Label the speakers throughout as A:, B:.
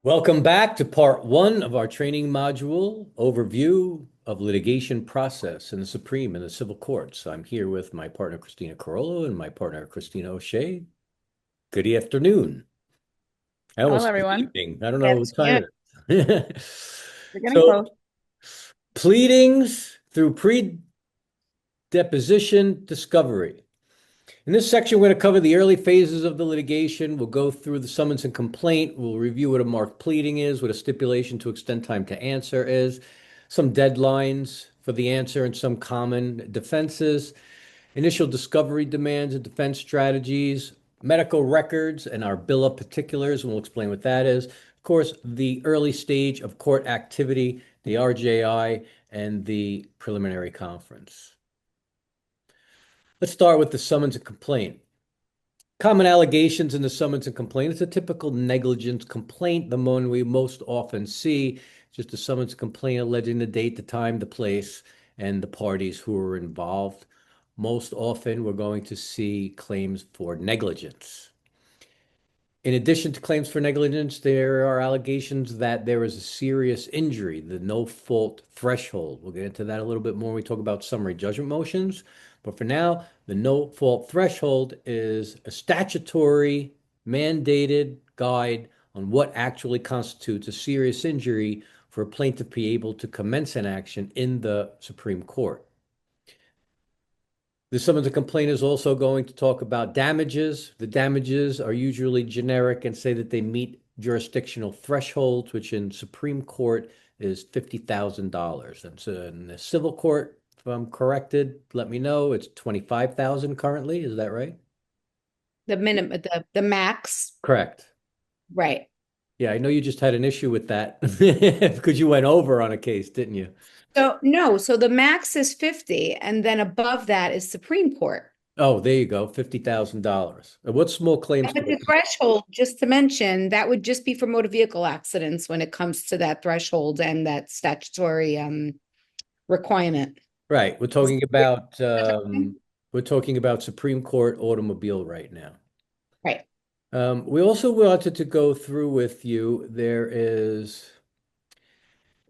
A: Welcome back to part one of our training module overview of litigation process in the Supreme and the civil courts. I'm here with my partner, Christina Carollo, and my partner, Christina O'Shea. Good afternoon. I
B: Hello,
A: almost said
B: everyone.
A: evening. I don't know what
B: That's
A: time
B: yeah,
A: it is.
B: we're getting
A: So,
B: close.
A: pleadings through pre-deposition discovery. In this section, we're going to cover the early phases of the litigation. We'll go through the summons and complaint. We'll review what a marked pleading is, what a stipulation to extend time to answer is, some deadlines for the answer and some common defenses, initial discovery demands and defense strategies, medical records, and our bill of particulars, and we'll explain what that is. Of course, the early stage of court activity, the RJI, and the preliminary conference. Let's start with the summons and complaint. Common allegations in the summons and complaint. It's a typical negligence complaint, the one we most often see. Just a summons complaint alleging the date, the time, the place, and the parties who are involved. Most often, we're going to see claims for negligence. In addition to claims for negligence, there are allegations that there is a serious injury, the no fault threshold. We'll get into that a little bit more when we talk about summary judgment motions. But for now, the no fault threshold is a statutory mandated guide on what actually constitutes a serious injury for a plaintiff to be able to commence an action in the Supreme Court. Some of the complaint is also going to talk about damages. The damages are usually generic and say that they meet jurisdictional thresholds, which in Supreme Court is $50,000. And so in the civil court, if I'm corrected, let me know. It's 25,000 currently. Is that right?
B: The minimum, the max,
A: Correct.
B: right?
A: Yeah, I know you just had an issue with that because you went over on a case, didn't you?
B: So no, so the max is 50, and then above that is Supreme Court.
A: Oh, there you go, $50,000. What small claims
B: But
A: court?
B: the threshold, just to mention, that would just be for motor vehicle accidents when it comes to that thhrreshold and that statutory requirement.
A: Right.
B: Is that
A: We're talking about Supreme Court automobile right now.
B: right?
A: We also wanted to go through with you.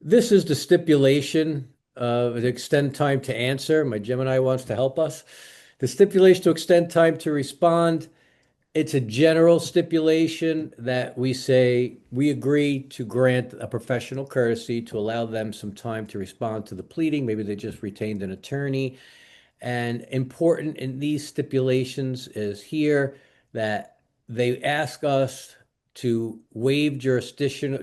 A: This is the stipulation to extend time to answer. My Gemini wants to help us. The stipulation to extend time to respond. It's a general stipulation that we say we agree to grant a professional courtesy to allow them some time to respond to the pleading. Maybe they just retained an attorney. And important in these stipulations is here that they ask us to waive jurisdictional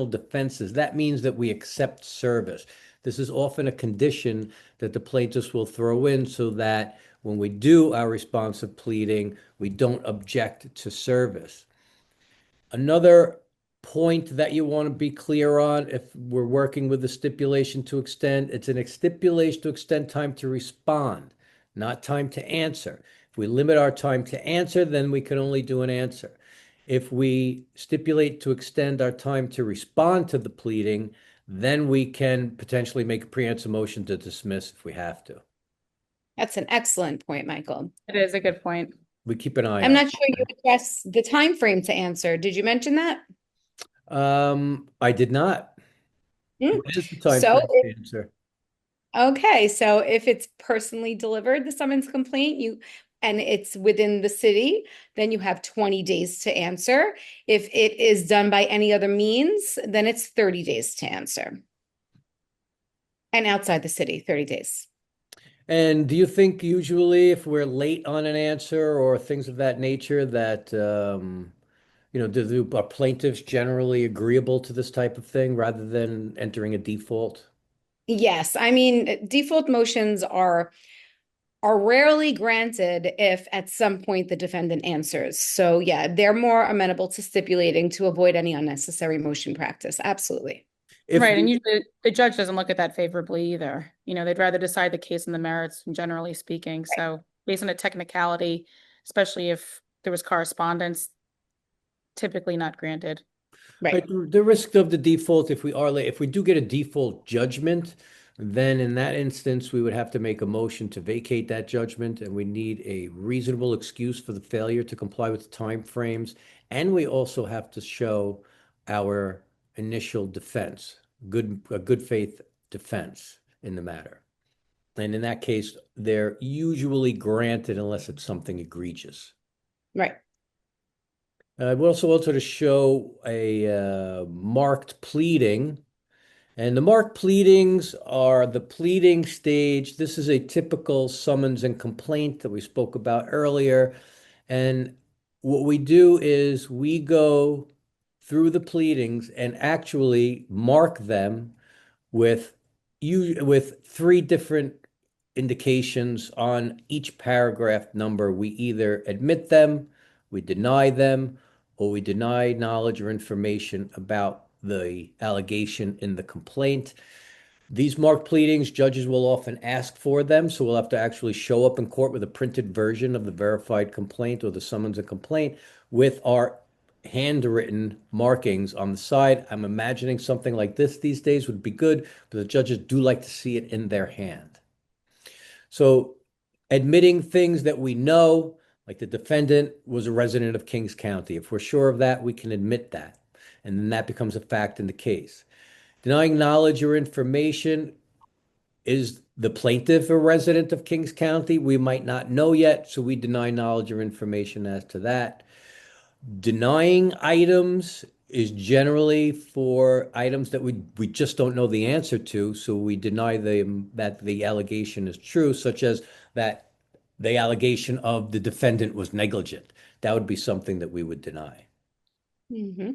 A: defenses. That means that we accept service. This is often a condition that the plaintiffs will throw in so that when we do our responsive pleading, we don't object to service. Another point that you want to be clear on, if we're working with the stipulation to extend, it's an stipulation to extend time to respond, not time to answer. If we limit our time to answer, then we can only do an answer. If we stipulate to extend our time to respond to the pleading, then we can potentially make a pre-answer motion to dismiss if we have to.
B: That's an excellent point, Michael.
C: It is a good point.
A: We keep an eye
B: I'm
A: on
B: not sure you addressed the time frame to answer. Did you mention that?
A: it. I did not.
B: Mm.
A: What is the time
B: So
A: frame to answer?
B: Okay, so if it's personally delivered, the summons complaint, you and it's within the city, then you have 20 days to answer. If it is done by any other means, then it's 30 days to answer. And outside the city, 30 days.
A: And do you think usually if we're late on an answer or things of that nature that are plaintiffs generally agreeable to this type of thing rather than entering a default?
B: Yes, I mean, default motions are rarely granted if at some point the defendant answers. So yeah, they're more amenable to stipulating to avoid any unnecessary motion practice. Absolutely.
A: If
C: Right. And
A: we,
C: usually the judge doesn't look at that favorably either. They'd rather decide the case on the merits, generally speaking. So based on a technicality, especially if there was correspondence, typically not granted.
B: Right.
A: Right, the risk of the default, if we are late, if we do get a default judgment, then in that instance, we would have to make a motion to vacate that judgment, and we need a reasonable excuse for the failure to comply with the time frames. And we also have to show our initial defense, a good faith defense in the matter. And in that case, they're usually granted unless it's something egregious.
B: Right.
A: We also to show a marked pleading. And the marked pleadings are the pleading stage. This is a typical summons and complaint that we spoke about earlier. And what we do is we go through the pleadings and actually mark them with with three different indications on each paragraph number. We either admit them, we deny them, or we deny knowledge or information about the allegation in the complaint. These marked pleadings, judges will often ask for them, so we'll have to actually show up in court with a printed version of the verified complaint or the summons and complaint with our handwritten markings on the side. I'm imagining something like this these days would be good, but the judges do like to see it in their hand. So admitting things that we know, like the defendant was a resident of Kings County. If we're sure of that, we can admit that. And then that becomes a fact in the case. Denying knowledge or information, is the plaintiff a resident of Kings County? We might not know yet, so we deny knowledge or information as to that. Denying items is generally for items that we just don't know the answer to, so we deny them that the allegation is true, such as that the allegation of the defendant was negligent. That would be something that we would deny.
B: Mm-hmm.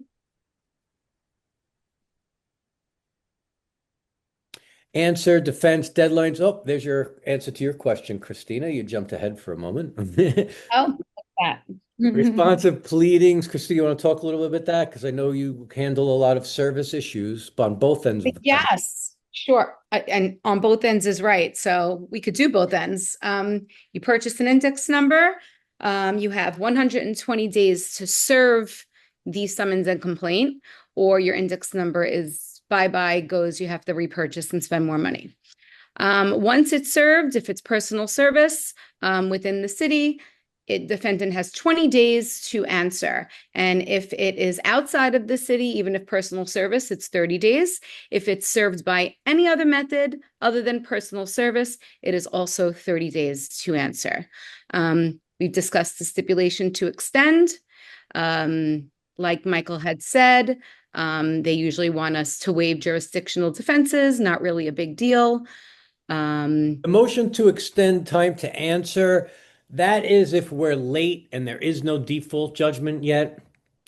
A: Answer, defense, deadlines. Oh, there's your answer to your question, Christina. You jumped ahead for a moment.
B: Oh, that.
A: Responsive pleadings. Christina, you want to talk a little bit about that? Because I know you handle a lot of service issues on both ends of the fence.
B: Yes, sure. And on both ends is right. So we could do both ends. You purchase an index number. You have 120 days to serve the summons and complaint, or your index number is bye-bye, goes, you have to repurchase and spend more money. Once it's served, if it's personal service within the city, defendant has 20 days to answer. And if it is outside of the city, even if personal service, it's 30 days. If it's served by any other method other than personal service, it is also 30 days to answer. We've discussed the stipulation to extend. Like Michael had said, they usually want us to waive jurisdictional defenses, not really a big deal.
A: The motion to extend time to answer, that is if we're late and there is no default judgment yet.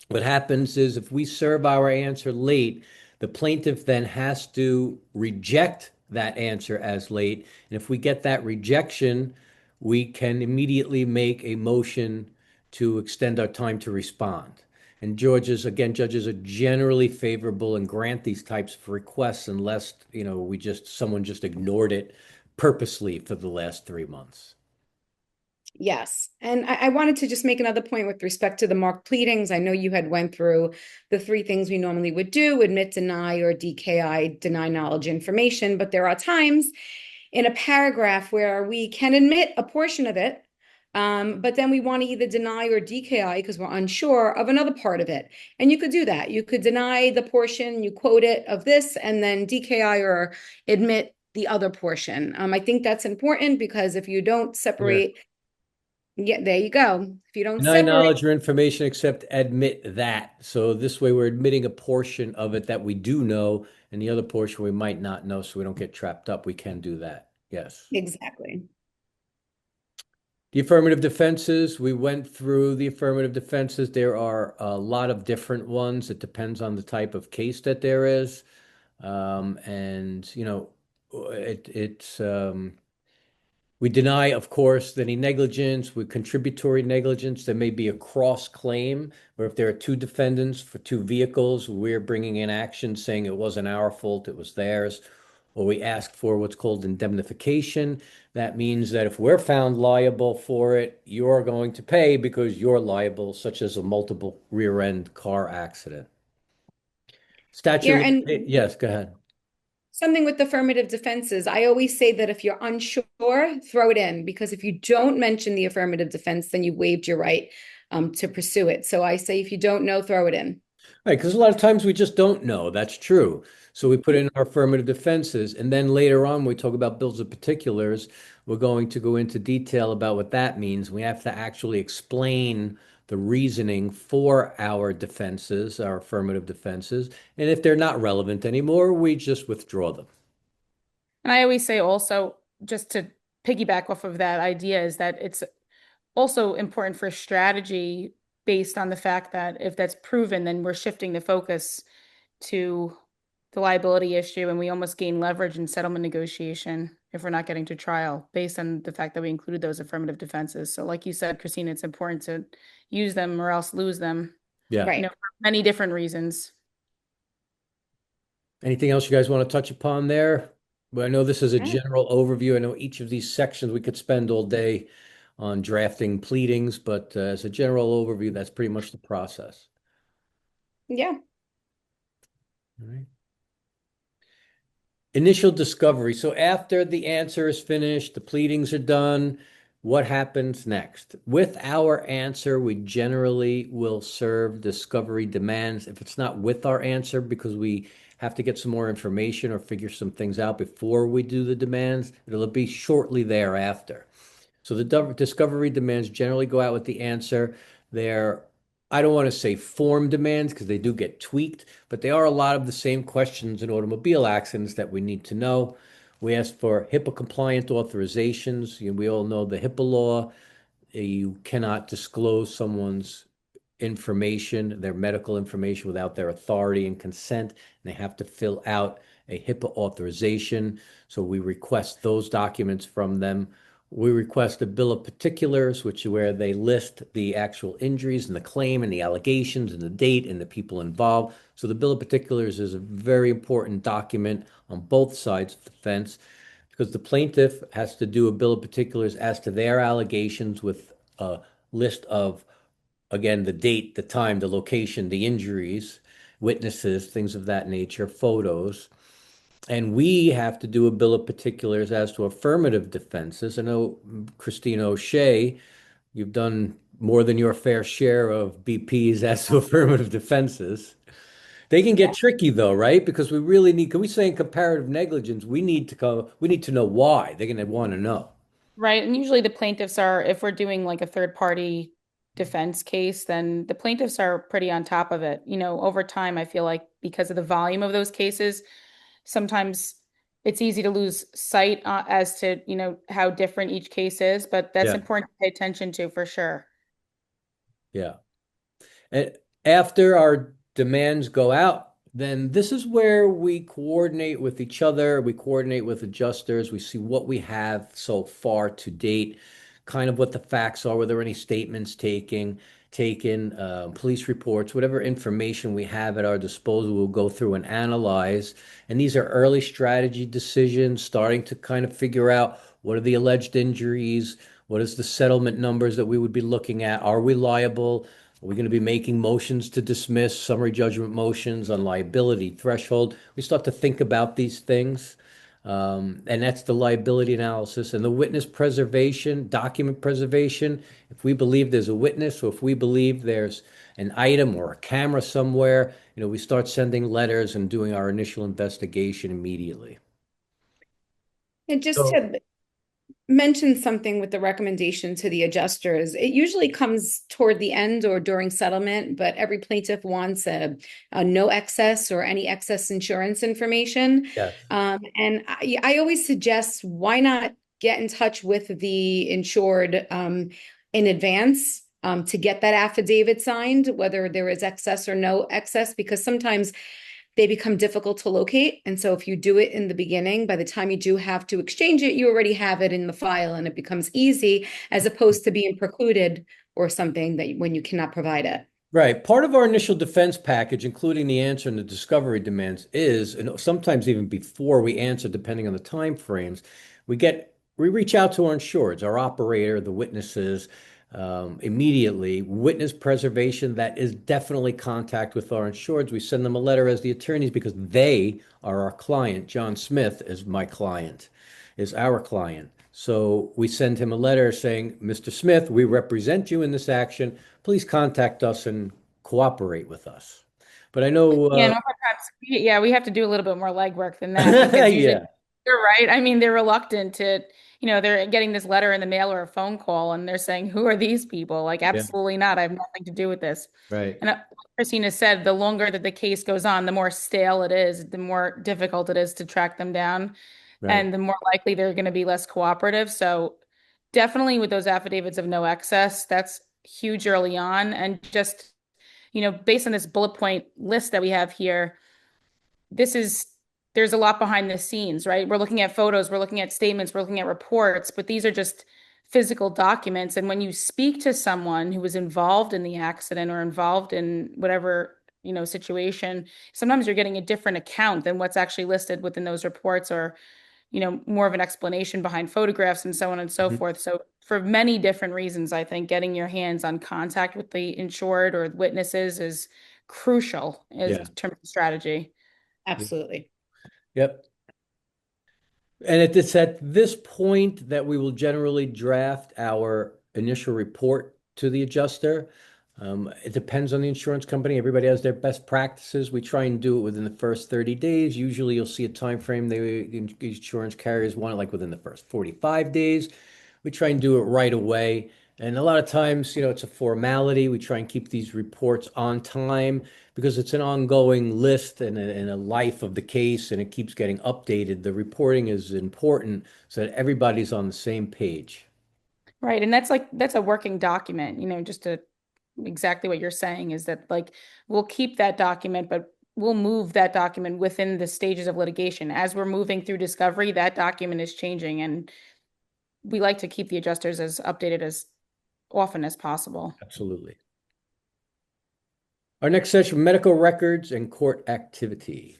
A: What happens is if we serve our answer late, the plaintiff then has to reject that answer as late. And if we get that rejection, we can immediately make a motion to extend our time to respond. And judges are generally favorable and grant these types of requests unless, someone just ignored it purposely for the last 3 months.
B: Yes. And I wanted to just make another point with respect to the marked pleadings. I know you had went through the three things we normally would do: admit, deny, or DKI, deny knowledge information. But there are times in a paragraph where we can admit a portion of it, but then we want to either deny or DKI because we're unsure of another part of it. And you could do that. You could deny the portion, you quote it of this, and then DKI or admit the other portion. I think that's important because if you don't separate, yeah, there you go. If you don't
A: Deny
B: separate,
A: knowledge or information except admit that. So this way we're admitting a portion of it that we do know, and the other portion we might not know, so we don't get trapped up. We can do that. Yes.
B: exactly.
A: The affirmative defenses, we went through the affirmative defenses. There are a lot of different ones. It depends on the type of case that there is. And, it's we deny, of course, any negligence with contributory negligence. There may be a cross claim, where if there are two defendants for two vehicles, we're bringing in action saying it wasn't our fault, it was theirs. Or we ask for what's called indemnification. That means that if we're found liable for it, you're going to pay because you're liable, such as a multiple rear end car accident.
B: Yeah,
A: Statute,
B: and
A: yes, go ahead.
B: something with affirmative defenses, I always say that if you're unsure, throw it in, because if you don't mention the affirmative defense, then you waived your right to pursue it. So I say if you don't know, throw it in.
A: Right, because a lot of times we just don't know. That's true. So we put in our affirmative defenses, and then later on, when we talk about bills of particulars, we're going to go into detail about what that means. We have to actually explain the reasoning for our defenses, our affirmative defenses. And if they're not relevant anymore, we just withdraw them.
C: And I always say also, just to piggyback off of that idea, is that it's also important for strategy based on the fact that if that's proven, then we're shifting the focus to the liability issue and we almost gain leverage in settlement negotiation if we're not getting to trial based on the fact that we included those affirmative defenses. So like you said, Christina, it's important to use them or else lose them,
A: Yeah.
B: Right.
C: for many different reasons.
A: Anything else you guys want to touch upon there? Well, I know this is a
B: Yeah.
A: general overview. I know each of these sections we could spend all day on drafting pleadings, but as a general overview, that's pretty much the process.
B: Yeah.
A: All right. Initial discovery. So after the answer is finished, the pleadings are done, what happens next? With our answer, we generally will serve discovery demands. If it's not with our answer, because we have to get some more information or figure some things out before we do the demands, it'll be shortly thereafter. So the discovery demands generally go out with the answer. They're, I don't want to say form demands because they do get tweaked, but they are a lot of the same questions in automobile accidents that we need to know. We ask for HIPAA compliant authorizations. We all know the HIPAA law. You cannot disclose someone's information, their medical information without their authority and consent. And they have to fill out a HIPAA authorization. So we request those documents from them. We request a bill of particulars, which is where they list the actual injuries and the claim and the allegations and the date and the people involved. So the bill of particulars is a very important document on both sides of the fence because the plaintiff has to do a bill of particulars as to their allegations with a list of, again, the date, the time, the location, the injuries, witnesses, things of that nature, photos. And we have to do a bill of particulars as to affirmative defenses. I know, Christina O'Shea, you've done more than your fair share of BPs as to affirmative defenses. They can get tricky though, right? Because we really need, can we say in comparative negligence, we need to know why. They're going to want to know.
C: Right. And usually the plaintiffs are, if we're doing like a third party defense case, then the plaintiffs are pretty on top of it. Over time, I feel like because of the volume of those cases, sometimes it's easy to lose sight as to, how different each case is, but that's
A: Yeah,
C: important to pay attention to for sure.
A: yeah. And after our demands go out, then this is where we coordinate with each other. We coordinate with adjusters. We see what we have so far to date, kind of what the facts are, whether any statements taken, police reports, whatever information we have at our disposal, we'll go through and analyze. And these are early strategy decisions, starting to kind of figure out what are the alleged injuries, what is the settlement numbers that we would be looking at? Are we liable? Are we going to be making motions to dismiss, summary judgment motions on liability threshold? We start to think about these things. And that's the liability analysis and the witness preservation, document preservation. If we believe there's a witness or if we believe there's an item or a camera somewhere, we start sending letters and doing our initial investigation immediately.
B: And just
A: So,
B: to mention something with the recommendation to the adjusters. It usually comes toward the end or during settlement, but every plaintiff wants a no excess or any excess insurance information.
A: yes.
B: And I always suggest why not get in touch with the insured in advance to get that affidavit signed, whether there is excess or no excess, because sometimes they become difficult to locate. And so if you do it in the beginning, by the time you do have to exchange it, you already have it in the file and it becomes easy as opposed to being precluded or something that when you cannot provide it.
A: Right. Part of our initial defense package, including the answer and the discovery demands, is, and sometimes even before we answer, depending on the time frames, we reach out to our insureds, our operator, the witnesses, immediately. Witness preservation, that is definitely contact with our insureds. We send them a letter as the attorneys because they are our client. John Smith is my client, is our client. So we send him a letter saying, Mr. Smith, we represent you in this action. Please contact us and cooperate with us. But I know,
C: Yeah, and oftentimes, yeah, we have to do a little bit more legwork than that because usually
A: yeah,
C: they're right. I mean, they're reluctant to, they're getting this letter in the mail or a phone call and they're saying, who are these people? Like,
A: yeah,
C: absolutely not. I have nothing to do with this.
A: right,
C: And Christina said, the longer that the case goes on, the more stale it is, the more difficult it is to track them down,
A: right.
C: and the more likely they're going to be less cooperative. So definitely with those affidavits of no excess, that's huge early on. And just, based on this bullet point list that we have here, this is there's a lot behind the scenes, right? We're looking at photos, we're looking at statements, we're looking at reports, but these are just physical documents. And when you speak to someone who was involved in the accident or involved in whatever, situation, sometimes you're getting a different account than what's actually listed within those reports, or, more of an explanation behind photographs and so on and so
A: Mhm.
C: forth. So for many different reasons, I think getting your hands on contact with the insured or witnesses is crucial as
A: Yeah.
C: terms of strategy.
B: Absolutely.
A: Yep. And it's at this point that we will generally draft our initial report to the adjuster. It depends on the insurance company. Everybody has their best practices. We try and do it within the first 30 days. Usually you'll see a time frame the insurance carriers want it like within the first 45 days. We try and do it right away. And a lot of times, it's a formality. We try and keep these reports on time because it's an ongoing list and a life of the case, and it keeps getting updated. The reporting is important so that everybody's on the same page.
C: Right. And that's a working document, just to exactly what you're saying is that, like, we'll keep that document, but we'll move that document within the stages of litigation. As we're moving through discovery, that document is changing, and we like to keep the adjusters as updated as often as possible.
A: Absolutely. Our next session, medical records and court activity.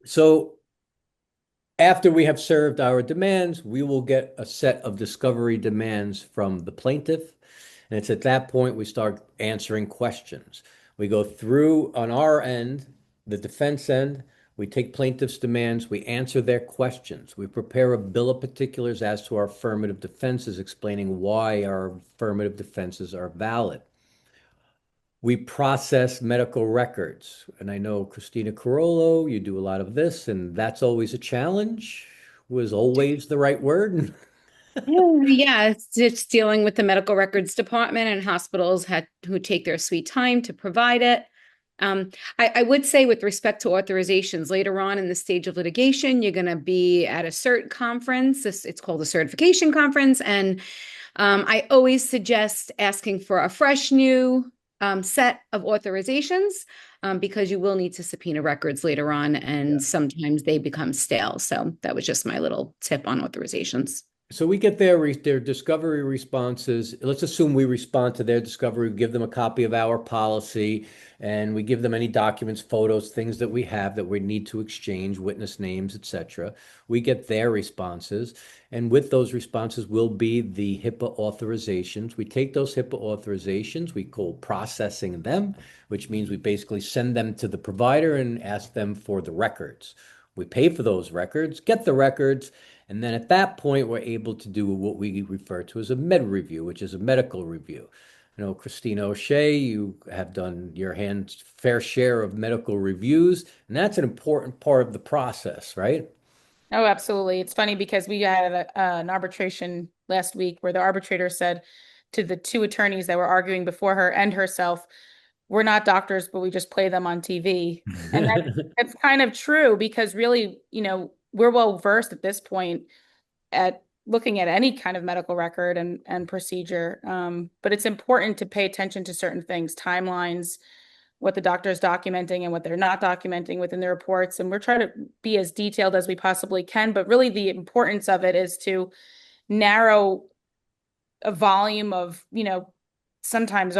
A: So after we have served our demands, we will get a set of discovery demands from the plaintiff. And it's at that point we start answering questions. We go through on our end, the defense end, we take plaintiff's demands, we answer their questions. We prepare a bill of particulars as to our affirmative defenses, explaining why our affirmative defenses are valid. We process medical records. And I know Christina Carollo, you do a lot of this, and that's always a challenge. Was always the right word.
B: Yeah, it's dealing with the medical records department, and hospitals who take their sweet time to provide it. I would say with respect to authorizations, later on in the stage of litigation, you're going to be at a cert conference. It's called a certification conference. And I always suggest asking for a fresh new set of authorizations, because you will need to subpoena records later on, and sometimes they become stale. So that was just my little tip on authorizations.
A: So we get their discovery responses. Let's assume we respond to their discovery, we give them a copy of our policy, and we give them any documents, photos, things that we have that we need to exchange, witness names, etc. We get their responses, and with those responses will be the HIPAA authorizations. We take those HIPAA authorizations, we call processing them, which means we basically send them to the provider and ask them for the records. We pay for those records, get the records, and then at that point, we're able to do what we refer to as a med review, which is a medical review. Christina O'Shea, you have done your hands fair share of medical reviews, and that's an important part of the process, right?
C: Oh, absolutely. It's funny because we had an arbitration last week where the arbitrator said to the two attorneys that were arguing before her and herself, we're not doctors, but we just play them on TV. And that's kind of true because really, we're well versed at this point at looking at any kind of medical record and procedure. But it's important to pay attention to certain things, timelines, what the doctor is documenting and what they're not documenting within their reports. And we're trying to be as detailed as we possibly can. But really, the importance of it is to narrow a volume of, sometimes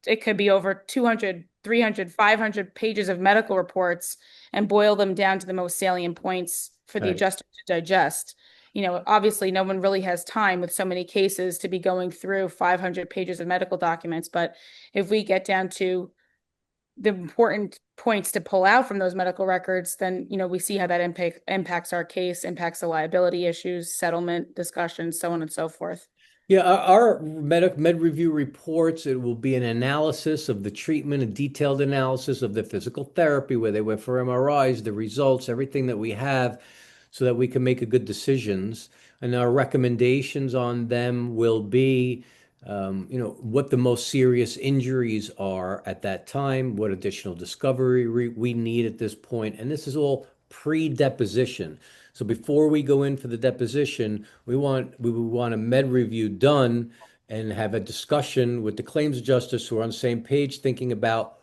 C: it could be over 200, 300, 500 pages of medical reports, and boil them down to the most salient points for the
A: Right.
C: adjuster to digest. Obviously, no one really has time with so many cases to be going through 500 pages of medical documents. But if we get down to the important points to pull out from those medical records, then, we see how that impacts our case, impacts the liability issues, settlement discussions, so on and so forth.
A: Yeah, our med review reports, it will be an analysis of the treatment, a detailed analysis of the physical therapy, where they went for MRIs, the results, everything that we have, so that we can make a good decisions. And our recommendations on them will be, what the most serious injuries are at that time, what additional discovery we need at this point. And this is all pre-deposition. So before we go in for the deposition, we want a med review done and have a discussion with the claims adjuster so we're on the same page thinking about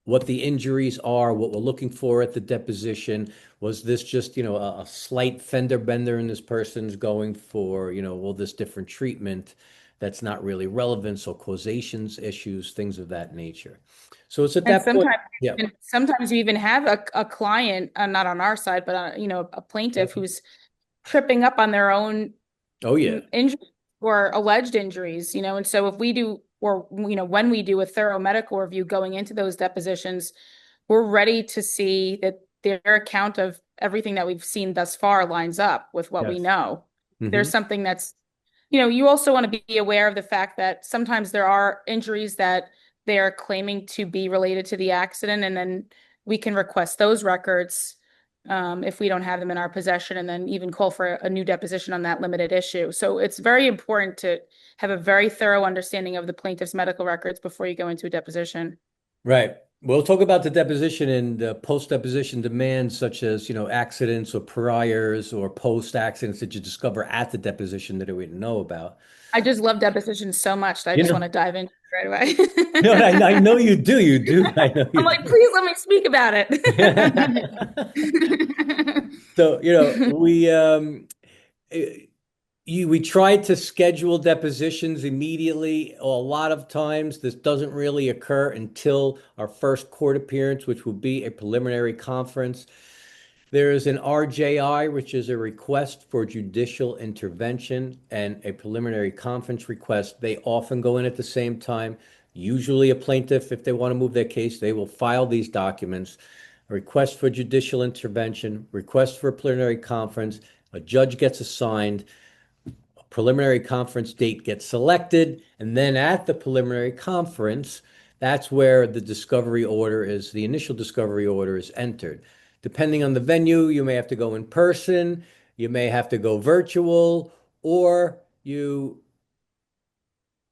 A: what the injuries are, what we're looking for at the deposition. Was this just, a slight fender bender and this person's going for, all this different treatment that's not really relevant, so causations issues, things of that nature. So it's at
C: And
A: that point.
C: sometimes,
A: Yeah.
C: and sometimes you even have a client, not on our side, but a plaintiff who's tripping up on their own
A: Oh yeah.
C: injuries or alleged injuries, and so if we do, or when we do a thorough medical review going into those depositions, we're ready to see that their account of everything that we've seen thus far lines up with what we
A: Yes.
C: know.
A: Hmm.
C: There's something that's, you also want to be aware of the fact that sometimes there are injuries that they are claiming to be related to the accident, and then we can request those records if we don't have them in our possession, and then even call for a new deposition on that limited issue. So it's very important to have a very thorough understanding of the plaintiff's medical records before you go into a deposition.
A: Right. We'll talk about the deposition and post-deposition demands, such as, accidents or priors or post-accidents that you discover at the deposition that we didn't know about.
C: I just love depositions so much that I
A: You
C: just want
A: know,
C: to dive in right away.
A: I know you do. You do. I know
C: I'm
A: you
C: like,
A: do.
C: please let me speak about
A: So,
C: it.
A: eh, we tried to schedule depositions immediately. A lot of times, this doesn't really occur until our first court appearance, which will be a preliminary conference. There is an RJI, which is a request for judicial intervention, and a preliminary conference request. They often go in at the same time. Usually, a plaintiff, if they want to move their case, they will file these documents. A request for judicial intervention, request for a preliminary conference, a judge gets assigned, preliminary conference date gets selected, and then at the preliminary conference, that's where the initial discovery order is entered. Depending on the venue, you may have to go in person, you may have to go virtual, or you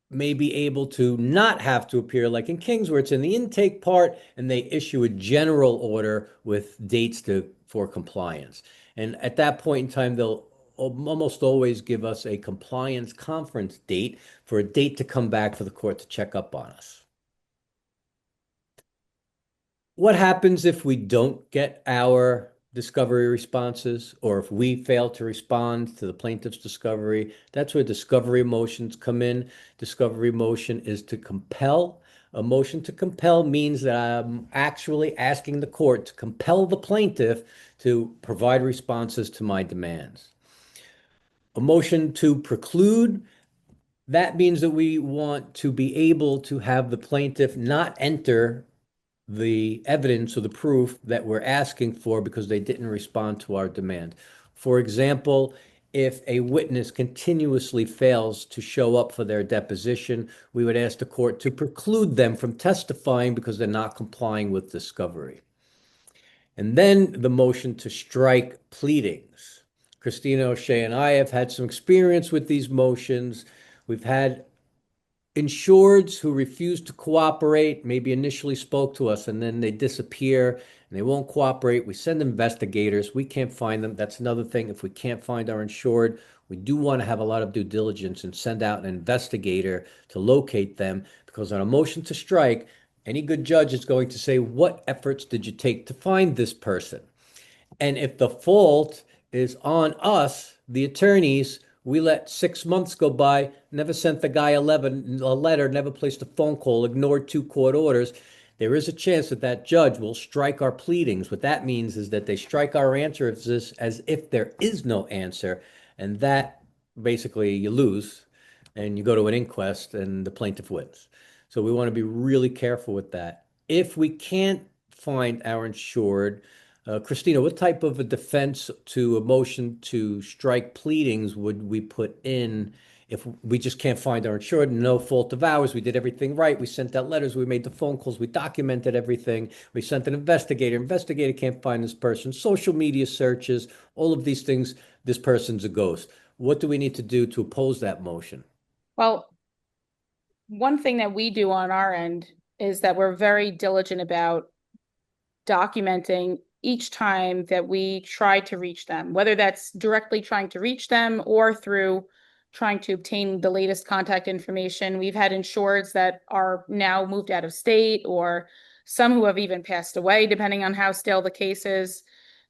A: may be able to not have to appear like in Kings, where it's in the intake part and they issue a general order with dates for compliance. And at that point in time, they'll almost always give us a compliance conference date for a date to come back for the court to check up on us. What happens if we don't get our discovery responses, or if we fail to respond to the plaintiff's discovery? That's where discovery motions come in. Discovery motion is to compel. A motion to compel means that I'm actually asking the court to compel the plaintiff to provide responses to my demands. A motion to preclude, that means that we want to be able to have the plaintiff not enter the evidence or the proof that we're asking for because they didn't respond to our demand. For example, if a witness continuously fails to show up for their deposition, we would ask the court to preclude them from testifying because they're not complying with discovery. And then the motion to strike pleadings. Christina O'Shea and I have had some experience with these motions. We've had insureds who refuse to cooperate, maybe initially spoke to us and then they disappear and they won't cooperate. We send investigators. We can't find them. That's another thing. If we can't find our insured, we do want to have a lot of due diligence and send out an investigator to locate them, because on a motion to strike, any good judge is going to say, what efforts did you take to find this person? And if the fault is on us, the attorneys, we let 6 months go by, never sent the guy a letter, never placed a phone call, ignored two court orders, there is a chance that that judge will strike our pleadings. What that means is that they strike our answers as if there is no answer, and that basically you lose and you go to an inquest and the plaintiff wins. So we want to be really careful with that. If we can't find our insured, Christina, what type of a defense to a motion to strike pleadings would we put in If we just can't find our insured, no fault of ours, we did everything right. We sent out letters, we made the phone calls, we documented everything. We sent an investigator. Investigator can't find this person. Social media searches, all of these things, this person's a ghost. What do we need to do to oppose that motion?
C: Well, one thing that we do on our end is that we're very diligent about documenting each time that we try to reach them, whether that's directly trying to reach them or through trying to obtain the latest contact information. We've had insureds that are now moved out of state, or some who have even passed away, depending on how stale the case is.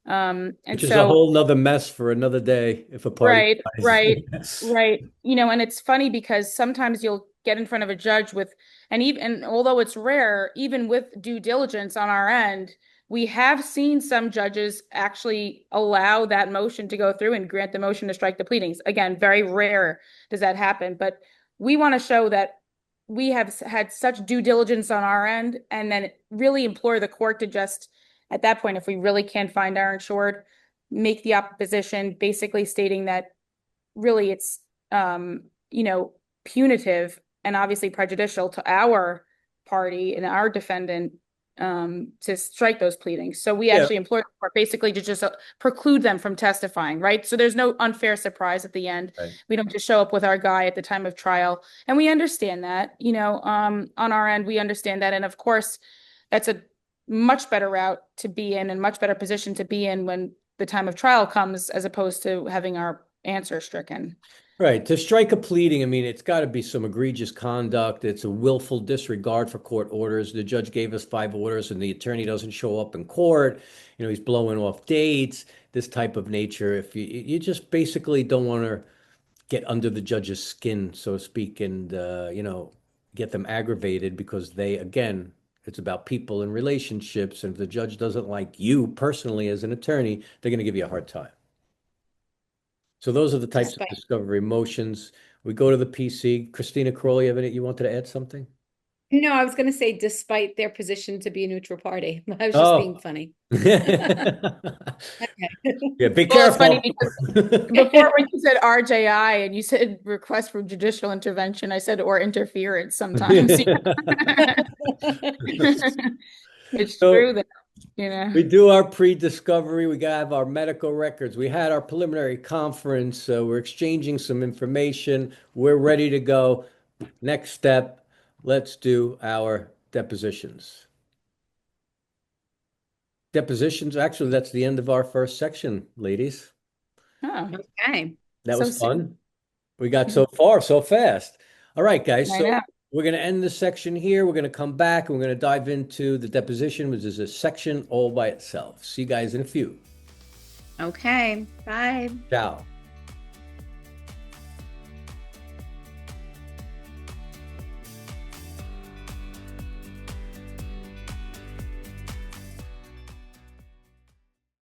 C: And
A: Which is a
C: so,
A: whole nother mess for another day if a party
C: right, right,
A: dies.
C: right. And it's funny because sometimes you'll get in front of a judge with, and although it's rare, even with due diligence on our end, we have seen some judges actually allow that motion to go through and grant the motion to strike the pleadings. Again, very rare does that happen, but we want to show that we have had such due diligence on our end, and then really implore the court to just, at that point, if we really can't find our insured, make the opposition, basically stating that really it's punitive and obviously prejudicial to our party and our defendant to strike those pleadings. So we
A: Yeah,
C: actually implore the court basically to just preclude them from testifying, right? So there's no unfair surprise at the end.
A: right.
C: We don't just show up with our guy at the time of trial. And we understand that, on our end, we understand that. And of course, that's a much better route to be in and much better position to be in when the time of trial comes, as opposed to having our answer stricken.
A: Right. To strike a pleading, I mean, it's got to be some egregious conduct. It's a willful disregard for court orders. The judge gave us 5 orders and the attorney doesn't show up in court. He's blowing off dates, this type of nature. If you just basically don't want to get under the judge's skin, so to speak, and, get them aggravated because again, it's about people and relationships. And if the judge doesn't like you personally as an attorney, they're going to give you a hard time. So those are the types of
B: Despite-
A: discovery motions. We go to the PC. Christina Crowley, you wanted to add something?
B: No, I was going to say, despite their position to be a neutral party. I was just being
A: Oh.
B: funny.
A: Yeah, be
C: Well, it's funny
A: careful.
C: because before when you said RJI and you said request for judicial intervention, I said or interference sometimes. It's
A: So
C: true that,
A: we do our pre-discovery. We gotta have our medical records. We had our preliminary conference. We're exchanging some information. We're ready to go. Next step, let's do our depositions. Depositions, actually, that's the end of our first section, ladies.
C: oh,
B: Okay.
A: That
C: So
A: was
C: soon.
A: fun. We got so far so fast. All right, guys.
C: I
A: So
C: know.
A: we're going to end this section here. We're going to come back and we're going to dive into the deposition, which is a section all by itself. See you guys in a few.
B: Okay. Bye.
A: Ciao.